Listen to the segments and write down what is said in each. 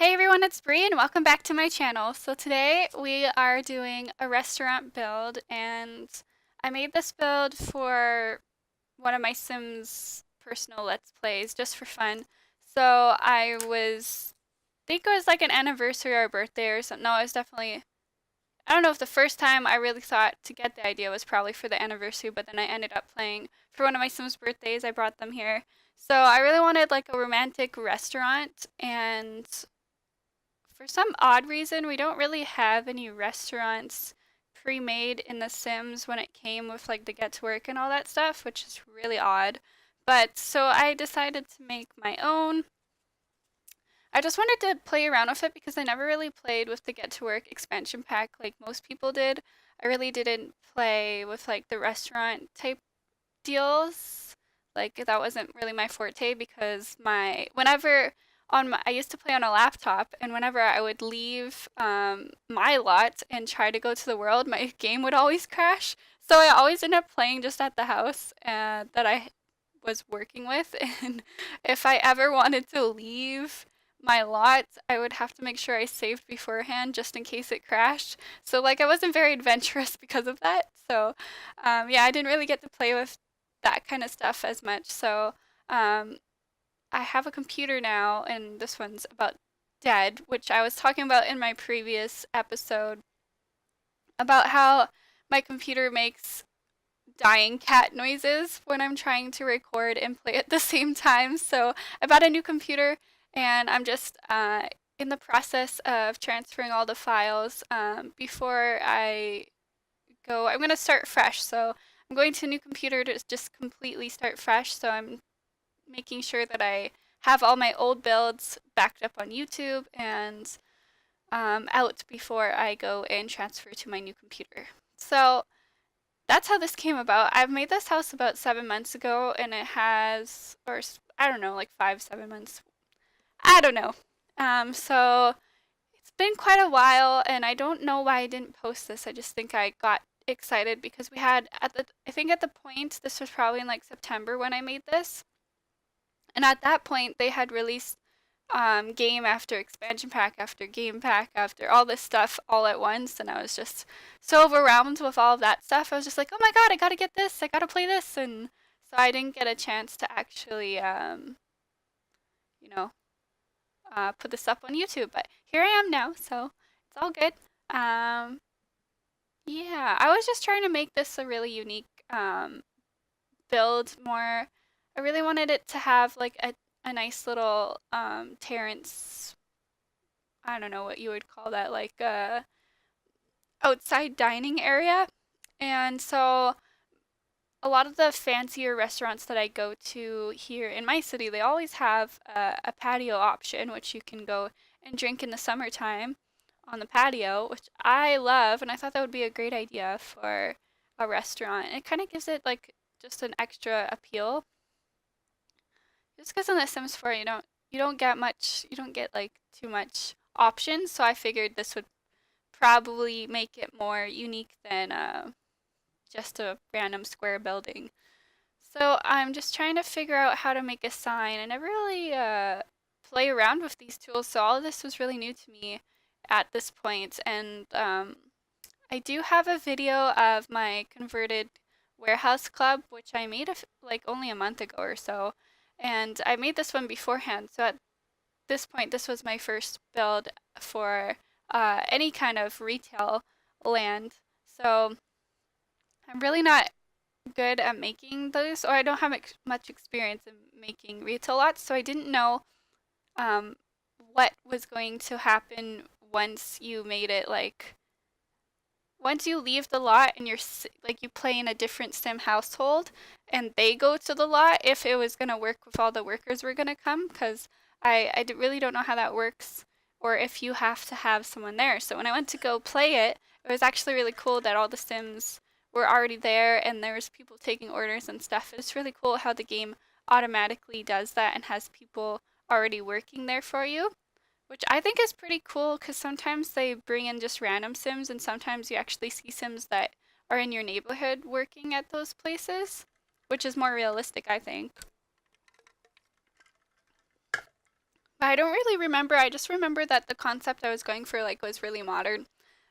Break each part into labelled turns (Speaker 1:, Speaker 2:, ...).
Speaker 1: Hey everyone, it's Bree and welcome back to my channel. So today we are doing a restaurant build and I made this build for one of my Sims personal Let's Plays just for fun. So think it was like an anniversary or a birthday or something. No, it was definitely, I don't know if the first time I really thought to get the idea was probably for the anniversary, but then I ended up playing for one of my Sims birthdays. I brought them here. So I really wanted like a romantic restaurant and for some odd reason, we don't really have any restaurants pre-made in The Sims when it came with like the get to work and all that stuff, which is really odd. But so I decided to make my own. I just wanted to play around with it because I never really played with the get to work expansion pack like most people did. I really didn't play with like the restaurant type deals. Like that wasn't really my forte because I used to play on a laptop, and whenever I would leave my lot and try to go to the world, my game would always crash. So I always end up playing just at the house that I was working with, and if I ever wanted to leave my lot, I would have to make sure I saved beforehand just in case it crashed. So like I wasn't very adventurous because of that. So yeah, I didn't really get to play with that kind of stuff as much. So um, I have a computer now, and this one's about dead, which I was talking about in my previous episode about how my computer makes dying cat noises when I'm trying to record and play at the same time. So I bought a new computer, and I'm just in the process of transferring all the files before I go. I'm going to start fresh. So I'm going to a new computer to just completely start fresh. So I'm making sure that I have all my old builds backed up on YouTube and out before I go and transfer to my new computer. So that's how this came about. I've made this house about 7 months ago, and it has, or I don't know, like 5, 7 months. I don't know. So it's been quite a while, and I don't know why I didn't post this. I just think I got excited because we had I think at the point, this was probably in like September when I made this. And at that point, they had released game after expansion pack after game pack after all this stuff all at once. And I was just so overwhelmed with all of that stuff. I was just like, oh my god, I gotta get this, I gotta play this. And so I didn't get a chance to actually, you know, put this up on YouTube. But here I am now, so it's all good. Um, yeah, I was just trying to make this a really unique build more. I really wanted it to have like a nice little terrace. I don't know what you would call that, like a outside dining area. And so a lot of the fancier restaurants that I go to here in my city, they always have a patio option, which you can go and drink in the summertime on the patio, which I love, and I thought that would be a great idea for a restaurant. It kind of gives it like just an extra appeal. Just because in The Sims 4 you don't get much, you don't get like too much options, so I figured this would probably make it more unique than just a random square building. So I'm just trying to figure out how to make a sign. I never really play around with these tools, so all of this was really new to me at this point. And I do have a video of my converted warehouse club, which I made like only a month ago or so. And I made this one beforehand, so at this point, this was my first build for any kind of retail land. So I'm really not good at making those, or I don't have much experience in making retail lots, so I didn't know um, what was going to happen once you made it like once you leave the lot and like you play in a different sim household and they go to the lot, if it was going to work with all the workers were going to come, because really don't know how that works, or if you have to have someone there. So when I went to go play it, it was actually really cool that all the sims were already there and there was people taking orders and stuff. It's really cool how the game automatically does that and has people already working there for you, which I think is pretty cool because sometimes they bring in just random Sims and sometimes you actually see Sims that are in your neighborhood working at those places, which is more realistic, I think. I don't really remember. I just remember that the concept I was going for like was really modern,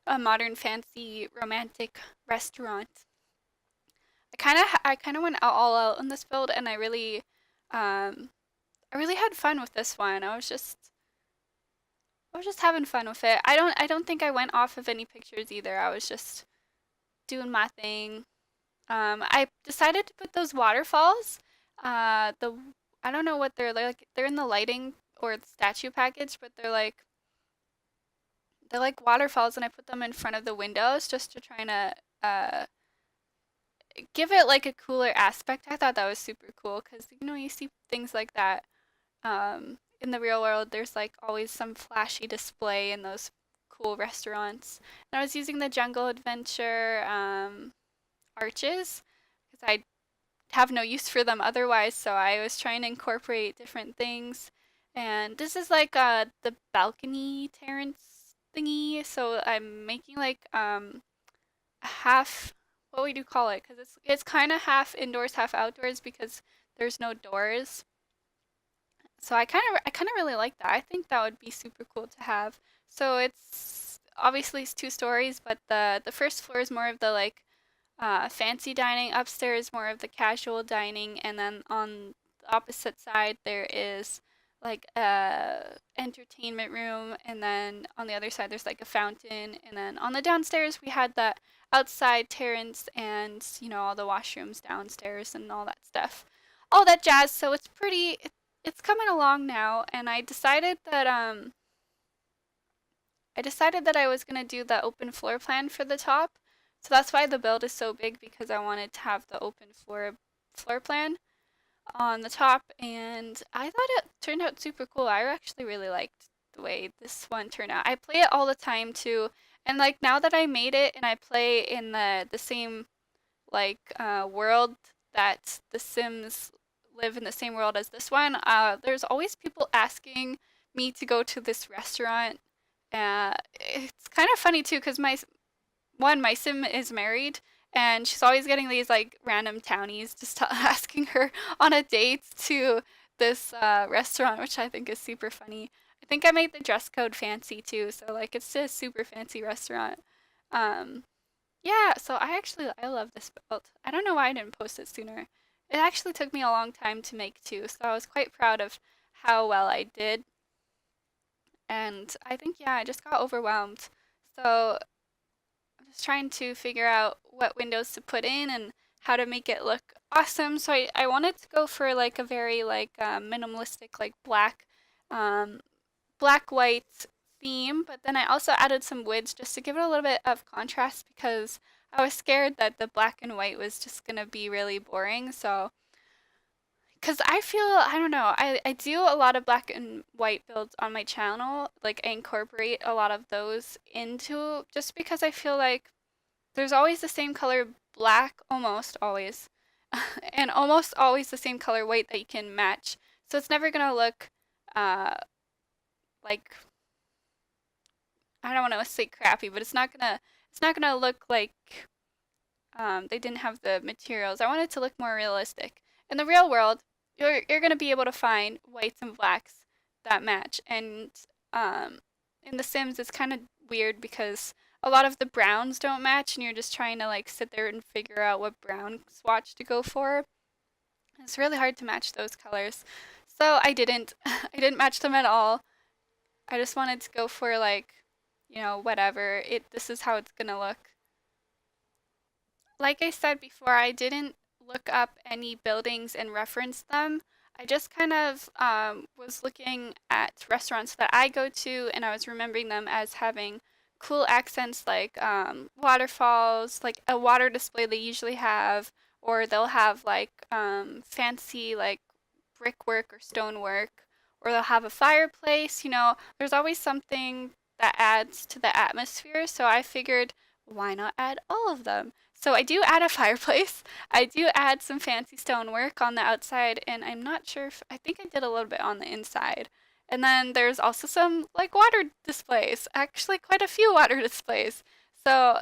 Speaker 1: a modern, fancy, romantic restaurant. I kind of went all out on this build, and um, I really had fun with this one. I was just having fun with it. I don't think I went off of any pictures either. I was just doing my thing. I decided to put those waterfalls. The I don't know what they're like. They're in the lighting or the statue package, but they're like waterfalls, and I put them in front of the windows just to try to give it like a cooler aspect. I thought that was super cool because you see things like that in the real world. There's like always some flashy display in those cool restaurants. And I was using the Jungle Adventure arches because I have no use for them otherwise. So I was trying to incorporate different things. And this is like the balcony terrace thingy. So I'm making like half, what would you call it? Because it's kind of half indoors, half outdoors because there's no doors. So I kind of really like that. I think that would be super cool to have. So it's obviously it's two stories, but the first floor is more of the like fancy dining, upstairs more of the casual dining, and then on the opposite side there is like a entertainment room, and then on the other side there's like a fountain, and then on the downstairs we had that outside terrace and all the washrooms downstairs and all that stuff. All that jazz. So it's coming along now, and I decided that I was gonna do the open floor plan for the top. So that's why the build is so big because I wanted to have the open floor plan on the top, and I thought it turned out super cool. I actually really liked the way this one turned out. I play it all the time too, and like now that I made it and I play in the same like world that the Sims live in the same world as this one, there's always people asking me to go to this restaurant. It's kind of funny too, because my sim is married, and she's always getting these like random townies just asking her on a date to this restaurant, which I think is super funny. I think I made the dress code fancy too, so like it's just a super fancy restaurant. Um, yeah, so I love this build. I don't know why I didn't post it sooner. It actually took me a long time to make too, so I was quite proud of how well I did. And I think, yeah, I just got overwhelmed. So I'm just trying to figure out what windows to put in and how to make it look awesome. So I wanted to go for like a very like minimalistic like um, black white theme, but then I also added some woods just to give it a little bit of contrast because I was scared that the black and white was just gonna be really boring. So because I don't know, I do a lot of black and white builds on my channel. Like I incorporate a lot of those into just because I feel like there's always the same color black, almost always, and almost always the same color white that you can match. So it's never gonna look uh, like, I don't want to say crappy, but it's not gonna look like they didn't have the materials. I want it to look more realistic. In the real world, you're gonna be able to find whites and blacks that match, and um, in The Sims, it's kind of weird because a lot of the browns don't match, and you're just trying to like sit there and figure out what brown swatch to go for. It's really hard to match those colors, so I didn't. I didn't match them at all. I just wanted to go for like, whatever. This is how it's gonna look. Like I said before, I didn't look up any buildings and reference them. I just kind of was looking at restaurants that I go to, and I was remembering them as having cool accents like waterfalls, like a water display they usually have, or they'll have like fancy like brickwork or stonework, or they'll have a fireplace. There's always something that adds to the atmosphere. So I figured, why not add all of them? So I do add a fireplace. I do add some fancy stonework on the outside, and I'm not sure if I think I did a little bit on the inside. And then there's also some like water displays, actually quite a few water displays. So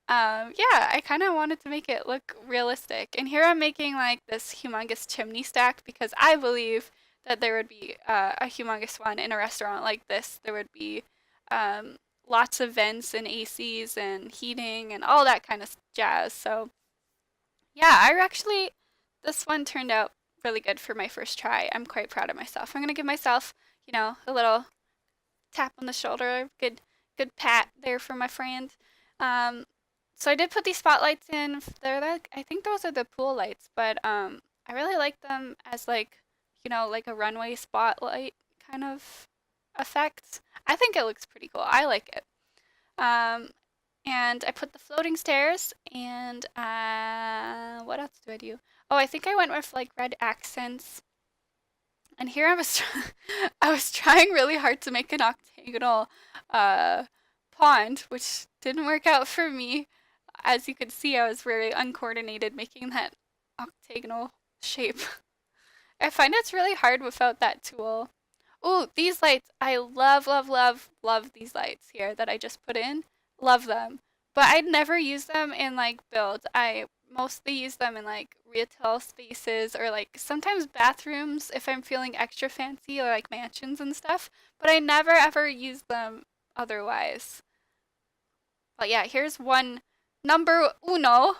Speaker 1: yeah, I kind of wanted to make it look realistic. And here I'm making like this humongous chimney stack because I believe that there would be a humongous one in a restaurant like this. There would be um, lots of vents and ACs and heating and all that kind of jazz. So yeah, this one turned out really good for my first try. I'm quite proud of myself. I'm gonna give myself, a little tap on the shoulder, good pat there for my friend. Um, so I did put these spotlights in. They're like, I think those are the pool lights, but I really like them as like, like a runway spotlight kind of effect. I think it looks pretty cool. I like it. Um, and I put the floating stairs and what else do I do? Oh, I think I went with like red accents. And here I was I was trying really hard to make an octagonal uh pond, which didn't work out for me. As you could see, I was very uncoordinated making that octagonal shape. I find it's really hard without that tool. Ooh, these lights. I love, love, love, love these lights here that I just put in. Love them. But I'd never use them in like builds. I mostly use them in like retail spaces or like sometimes bathrooms if I'm feeling extra fancy or like mansions and stuff. But I never ever use them otherwise. But yeah, here's one number uno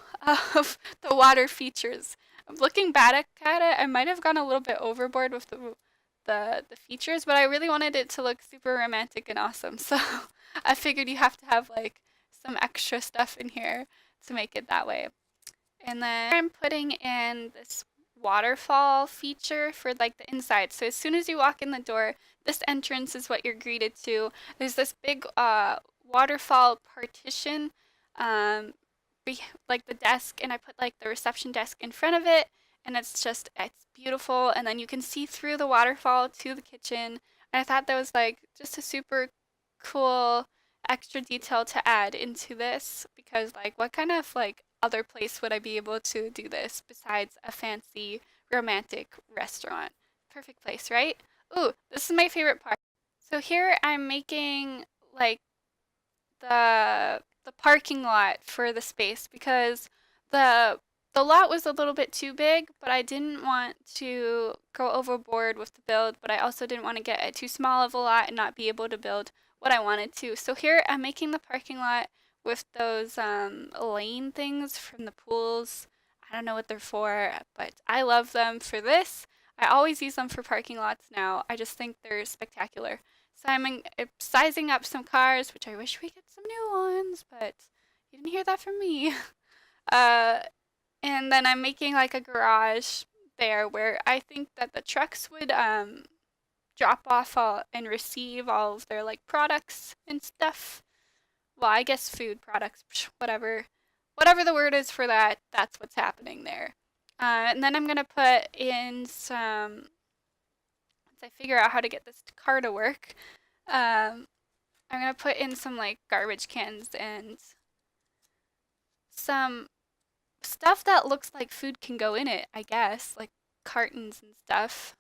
Speaker 1: of the water features. Looking back at it, I might have gone a little bit overboard with the features, but I really wanted it to look super romantic and awesome. So I figured you have to have like some extra stuff in here to make it that way. And then I'm putting in this waterfall feature for like the inside. So as soon as you walk in the door, this entrance is what you're greeted to. There's this big waterfall partition, um, like the desk, and I put like the reception desk in front of it, and it's beautiful. And then you can see through the waterfall to the kitchen. And I thought that was like just a super cool extra detail to add into this because like what kind of like other place would I be able to do this besides a fancy romantic restaurant? Perfect place, right? Ooh, this is my favorite part. So here I'm making like the parking lot for the space because the the lot was a little bit too big, but I didn't want to go overboard with the build, but I also didn't want to get a too small of a lot and not be able to build what I wanted to. So here I'm making the parking lot with those lane things from the pools. I don't know what they're for, but I love them for this. I always use them for parking lots now. I just think they're spectacular. So I'm sizing up some cars, which I wish we get some new ones, but you didn't hear that from me. Uh, and then I'm making like a garage there where I think that the trucks would drop off all and receive all of their like products and stuff. Well, I guess food products, whatever, whatever the word is for that. That's what's happening there. And then I'm gonna put in some. Once I figure out how to get this car to work, um, I'm gonna put in some like garbage cans and some stuff that looks like food can go in it, I guess, like cartons and stuff.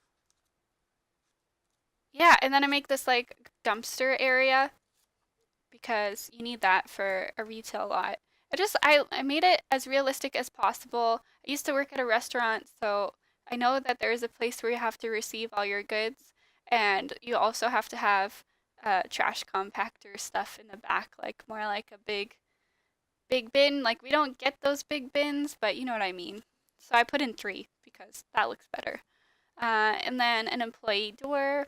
Speaker 1: Yeah, and then I make this like dumpster area because you need that for a retail lot. I made it as realistic as possible. I used to work at a restaurant, so I know that there is a place where you have to receive all your goods, and you also have to have trash compactor stuff in the back, like more like a big bin. Like we don't get those big bins, but you know what I mean. So I put in three because that looks better. And then an employee door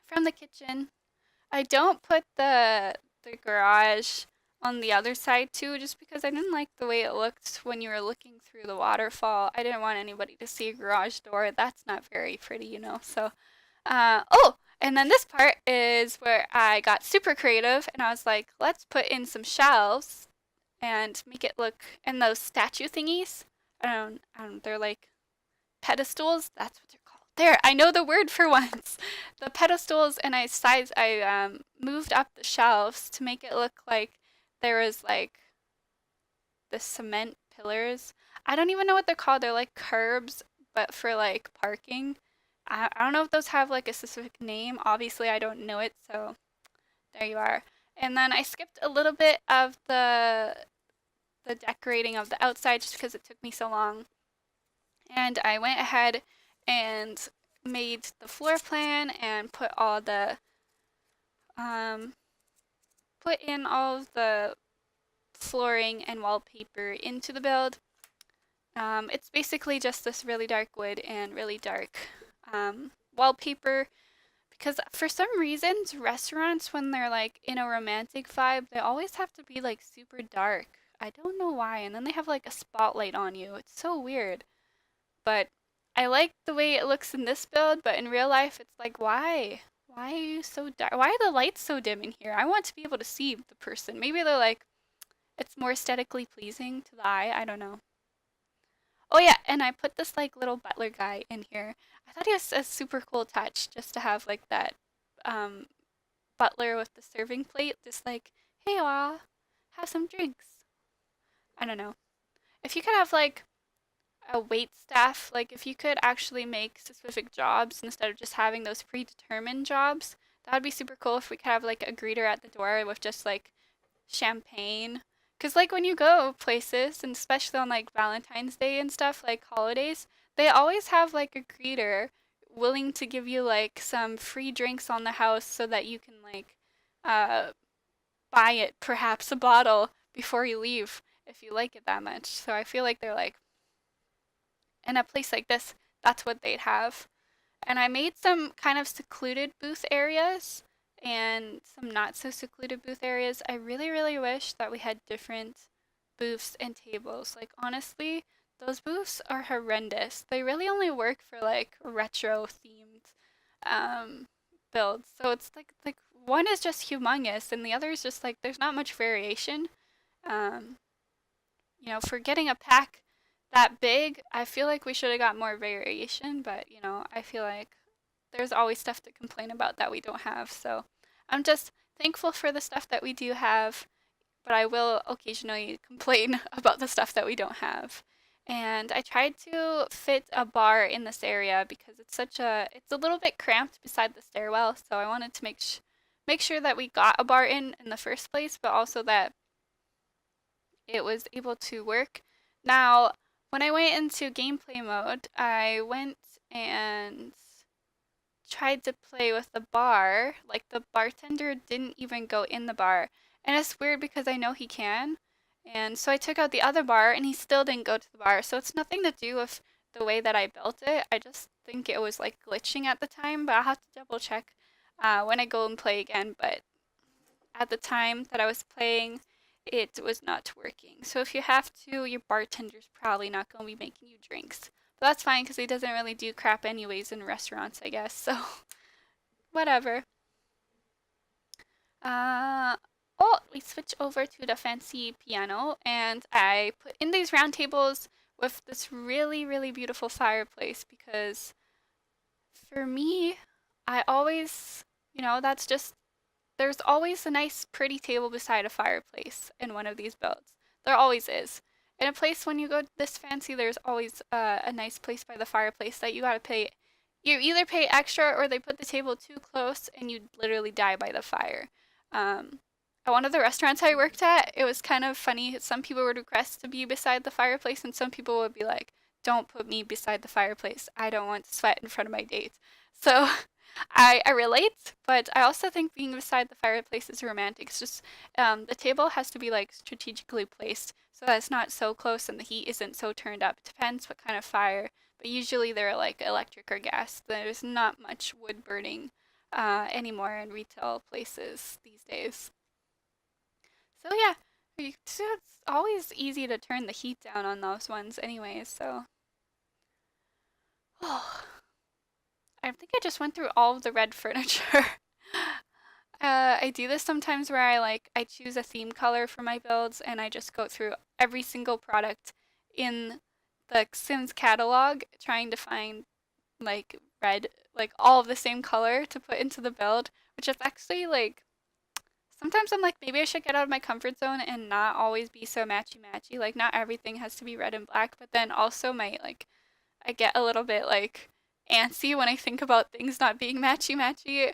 Speaker 1: from the kitchen. I don't put the garage on the other side too, just because I didn't like the way it looked when you were looking through the waterfall. I didn't want anybody to see a garage door. That's not very pretty. So, oh, and then this part is where I got super creative and I was like, let's put in some shelves and make it look and those statue thingies. They're like pedestals. That's what they're called. There, I know the word for once. The pedestals, and I moved up the shelves to make it look like there was like the cement pillars. I don't even know what they're called. They're like curbs, but for like parking. I don't know if those have like a specific name. Obviously, I don't know it, so there you are. And then I skipped a little bit of the decorating of the outside just because it took me so long. And I went ahead and made the floor plan and um, put in all of the flooring and wallpaper into the build. It's basically just this really dark wood and really dark wallpaper because for some reasons restaurants when they're like in a romantic vibe, they always have to be like super dark. I don't know why. And then they have like a spotlight on you. It's so weird. But I like the way it looks in this build, but in real life it's like why? Why are you so dark? Why are the lights so dim in here? I want to be able to see the person. Maybe they're like it's more aesthetically pleasing to the eye. I don't know. Oh yeah, and I put this like little butler guy in here. I thought he was a super cool touch just to have like that um butler with the serving plate, just like, hey all, have some drinks. I don't know. If you could have like a wait staff, like if you could actually make specific jobs instead of just having those predetermined jobs, that would be super cool if we could have like a greeter at the door with just like champagne. Because, like, when you go places, and especially on, like, Valentine's Day and stuff, like holidays, they always have, like, a greeter willing to give you, like, some free drinks on the house so that you can, like, uh, buy it, perhaps a bottle, before you leave if you like it that much. So I feel like they're, like, in a place like this, that's what they'd have. And I made some kind of secluded booth areas and some not so secluded booth areas. I really, really wish that we had different booths and tables. Like, honestly, those booths are horrendous. They really only work for like retro themed um, builds. So it's like one is just humongous and the other is just like there's not much variation. Um, for getting a pack that big, I feel like we should have got more variation, but I feel like there's always stuff to complain about that we don't have. So I'm just thankful for the stuff that we do have, but I will occasionally complain about the stuff that we don't have. And I tried to fit a bar in this area because it's a little bit cramped beside the stairwell, so I wanted to make sure that we got a bar in the first place, but also that it was able to work. Now, when I went into gameplay mode, I went and tried to play with the bar. Like the bartender didn't even go in the bar. And it's weird because I know he can. And so I took out the other bar and he still didn't go to the bar. So it's nothing to do with the way that I built it. I just think it was like glitching at the time, but I'll have to double check when I go and play again. But at the time that I was playing, it was not working. So if you have to, your bartender's probably not going to be making you drinks. But that's fine because he doesn't really do crap anyways in restaurants, I guess. So whatever. Uh, we switch over to the fancy piano, and I put in these round tables with this really, really beautiful fireplace because for me, I always, that's just there's always a nice, pretty table beside a fireplace in one of these builds. There always is. In a place when you go this fancy, there's always a nice place by the fireplace that you gotta pay. You either pay extra or they put the table too close and you literally die by the fire. Um, at one of the restaurants I worked at, it was kind of funny. Some people would request to be beside the fireplace, and some people would be like, "Don't put me beside the fireplace. I don't want to sweat in front of my date." So I relate, but I also think being beside the fireplace is romantic. It's just the table has to be like strategically placed so that it's not so close and the heat isn't so turned up. It depends what kind of fire, but usually they're like electric or gas. There's not much wood burning anymore in retail places these days. So yeah, it's always easy to turn the heat down on those ones anyways, so. Oh, I think I just went through all of the red furniture. I do this sometimes where I choose a theme color for my builds and I just go through every single product in the Sims catalog trying to find like red, like all of the same color to put into the build, which is actually like sometimes I'm like maybe I should get out of my comfort zone and not always be so matchy matchy. Like not everything has to be red and black, but then also my like I get a little bit like antsy when I think about things not being matchy matchy.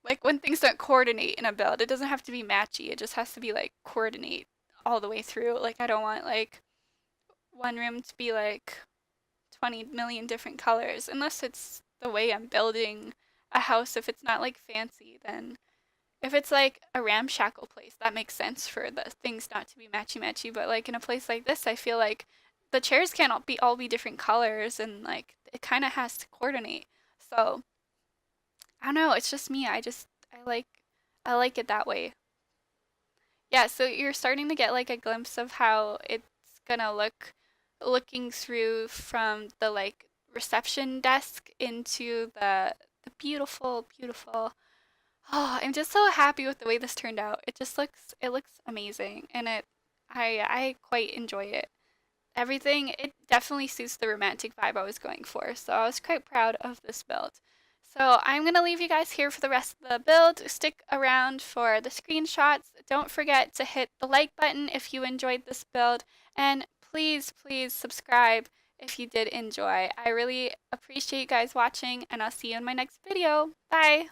Speaker 1: Like when things don't coordinate in a build, it doesn't have to be matchy. It just has to be like coordinate all the way through. Like I don't want like one room to be like 20 million different colors, unless it's the way I'm building a house. If it's not like fancy, then if it's like a ramshackle place, that makes sense for the things not to be matchy matchy. But like in a place like this, I feel like the chairs can't all be different colors, and like it kind of has to coordinate. So I don't know. It's just me. I like it that way. Yeah. So you're starting to get like a glimpse of how it's gonna look, looking through from the like reception desk into the beautiful, beautiful. Oh, I'm just so happy with the way this turned out. It looks amazing, and I quite enjoy it. Everything, it definitely suits the romantic vibe I was going for. So I was quite proud of this build. So I'm going to leave you guys here for the rest of the build. Stick around for the screenshots. Don't forget to hit the like button if you enjoyed this build, and please, please subscribe if you did enjoy. I really appreciate you guys watching, and I'll see you in my next video. Bye!